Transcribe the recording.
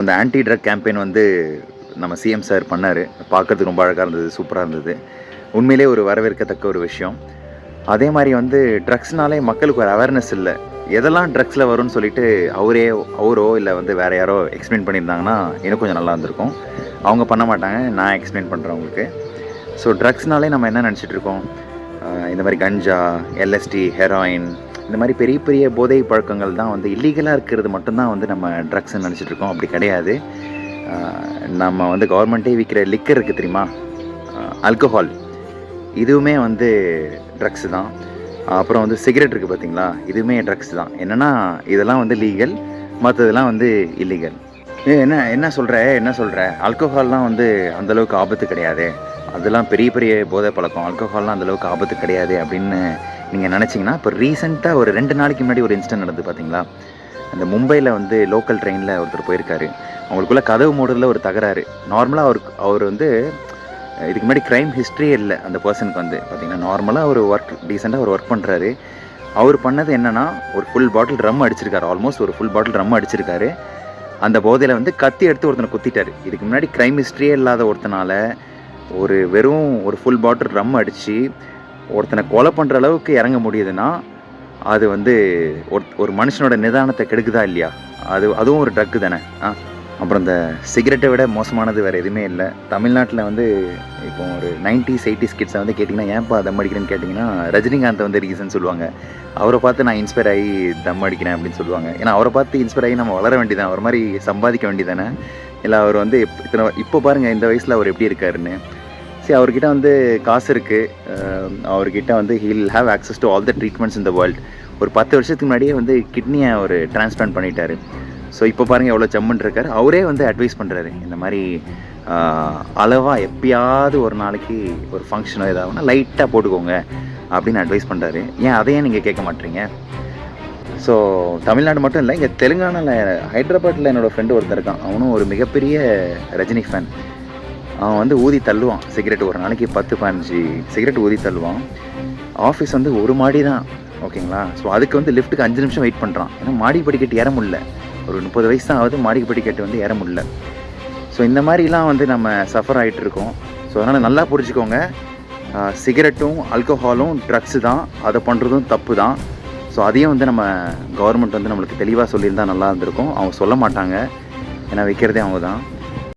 அந்த anti drug campaign வந்து நம்ம சிஎம் சார் பண்ணார். பார்க்கறதுக்கு ரொம்ப அழகாக இருந்தது, சூப்பராக இருந்தது. உண்மையிலே ஒரு வரவேற்கத்தக்க ஒரு விஷயம். அதே மாதிரி வந்து ட்ரக்ஸ்னாலே மக்களுக்கு ஒரு அவேர்னஸ் இல்லை. எதெல்லாம் ட்ரக்ஸில் வரும்னு சொல்லிட்டு அவரோ இல்லை வந்து வேறு யாரோ எக்ஸ்பிளைன் பண்ணியிருந்தாங்கன்னா இன்னும் கொஞ்சம் நல்லா இருந்திருக்கும். அவங்க பண்ண மாட்டாங்க. நான் எக்ஸ்பிளைன் பண்ணுறேன் உங்களுக்கு. ஸோ ட்ரக்ஸ்னாலே நம்ம என்ன நினச்சிட்டு இருக்கோம், இந்த மாதிரி கஞ்சா, எல்எஸ்டி, ஹெராயின், இந்த மாதிரி பெரிய பெரிய போதை பழக்கங்கள் தான் வந்து இல்லீகலாக இருக்கிறது மட்டும்தான் வந்து நம்ம ட்ரக்ஸ்ன்னு நினச்சிட்டு இருக்கோம். அப்படி கிடையாது. நம்ம வந்து கவர்மெண்ட்டே விற்கிற லிக்கர் இருக்குது தெரியுமா, ஆல்கஹால், இதுவுமே வந்து ட்ரக்ஸு தான். அப்புறம் வந்து சிகரெட் இருக்குது பார்த்தீங்களா, இதுவுமே ட்ரக்ஸ் தான். என்னென்னா இதெல்லாம் வந்து லீகல், மற்றதெல்லாம் வந்து இல்லீகல். என்ன சொல்கிற ஆல்கஹால்லாம் வந்து அந்தளவுக்கு ஆபத்து கிடையாது, அதெல்லாம் பெரிய பெரிய போதை பழக்கம், ஆல்கஹால்லாம் அந்தளவுக்கு ஆபத்து கிடையாது அப்படின்னு நீங்கள் நினச்சிங்கன்னா, இப்போ ரீசெண்டாக ஒரு 2 நாளைக்கு முன்னாடி ஒரு இன்சிடென்ட் நடந்தது பார்த்தீங்களா. அந்த மும்பையில் வந்து லோக்கல் ட்ரெயினில் ஒருத்தர் போயிருக்காரு. அவங்களுக்குள்ளே கதவு மூடுறதுல ஒரு தகராறு. நார்மலாக அவர் வந்து இதுக்கு முன்னாடி க்ரைம் ஹிஸ்ட்ரியே இல்லை அந்த பர்சனுக்கு வந்து பார்த்தீங்கன்னா. நார்மலாக ஒரு டீசெண்டாக ஒரு ஒர்க் பண்ணுறாரு. அவர் பண்ணது என்னென்னா, ஒரு ஃபுல் பாட்டில் ரம் அடிச்சிருக்காரு. ஆல்மோஸ்ட் ஒரு ஃபுல் பாட்டில் ரம் அடிச்சிருக்காரு. அந்த போதையில் வந்து கத்தி எடுத்து ஒருத்தனை குத்திட்டார். இதுக்கு முன்னாடி க்ரைம் ஹிஸ்ட்ரியே இல்லாத ஒருத்தனால் வெறும் ஒரு ஃபுல் பாட்டில் ரம் அடித்து ஒருத்தனை கொலை பண்ணுற அளவுக்கு இறங்க முடியுதுன்னா, அது வந்து ஒரு மனுஷனோட நிதானத்தை கெடுக்குதா இல்லையா? அதுவும் ஒரு ட்ரக்கு தானே. அப்புறம் இந்த சிகரெட்டை விட மோசமானது வேறு எதுவுமே இல்லை. தமிழ்நாட்டில் வந்து இப்போ ஒரு 90s 80s கிட்ஸை வந்து கேட்டிங்கன்னா, ஏன்ப்பா தம் அடிக்கிறேன்னு கேட்டிங்கன்னா, ரஜினிகாந்த் வந்து ரீசன் சொல்லுவாங்க. அவரை பார்த்து நான் இன்ஸ்பயர் ஆகி தம் அடிக்கிறேன் அப்படின்னு சொல்லுவாங்க. ஏன்னா அவரை பார்த்து இன்ஸ்பயர் ஆகி நம்ம வளர வேண்டியதான், அவர் மாதிரி சம்பாதிக்க வேண்டியதானே. இல்லை அவர் வந்து இப்போ பாருங்கள் இந்த வயசில் அவர் எப்படி இருக்காருன்னு. சரி, அவர்கிட்ட வந்து காசு இருக்குது, அவர்கிட்ட வந்து he'll have access to all the treatments in the world. ஒரு 10 வருஷத்துக்கு முன்னாடியே வந்து கிட்னியை அவர் டிரான்ஸ்பிளான்ட் பண்ணிட்டார். ஸோ இப்போ பாருங்கள் எவ்வளோ ஜம்முன்னு இருக்கார். அவரே வந்து அட்வைஸ் பண்ணுறாரு, இந்த மாதிரி அளவாக எப்பயாவது ஒரு நாளைக்கு ஒரு ஃபங்க்ஷனோ ஏதாவதுனா லைட்டாக போட்டுக்கோங்க அப்படின்னு அட்வைஸ் பண்ணுறாரு. ஏன் அதையே நீங்கள் கேட்க மாட்டீங்க? ஸோ தமிழ்நாடு மட்டும் இல்லை, இங்கே தெலுங்கானாவில் ஹைதராபாத்தில் என்னோடய ஃப்ரெண்டு ஒருத்தர் இருக்கான். அவனும் ஒரு மிகப்பெரிய ரஜினி ஃபேன். அவன் வந்து ஊதி தள்ளுவான் சிகரெட். ஒரு நாளைக்கு 10-15 சிகரெட் ஊதி தள்ளுவான். ஆஃபீஸ் வந்து ஒரு மாடி தான், ஓகேங்களா. ஸோ அதுக்கு வந்து லிஃப்ட்டுக்கு 5 நிமிஷம் வெயிட் பண்ணுறான். ஏன்னா மாடி படிக்கட்டு ஏற முடியல. ஒரு 30 வயசு தான் ஆகுது, மாடி படிக்கட்டு வந்து ஏற முடியல. ஸோ இந்த மாதிரிலாம் வந்து நம்ம சஃபர் ஆகிட்டு இருக்கோம். ஸோ அதனால் நல்லா புரிஞ்சுக்கோங்க, சிகரெட்டும் ஆல்கஹாலும் ட்ரக்ஸு தான், அதை பண்ணுறதும் தப்பு தான். ஸோ அதையும் வந்து நம்ம கவர்மெண்ட் வந்து நம்மளுக்கு தெளிவாக சொல்லியிருந்தால் நல்லா இருந்திருக்கும். அவங்க சொல்ல மாட்டாங்க, ஏன்னா விற்கிறதே அவங்க தான்.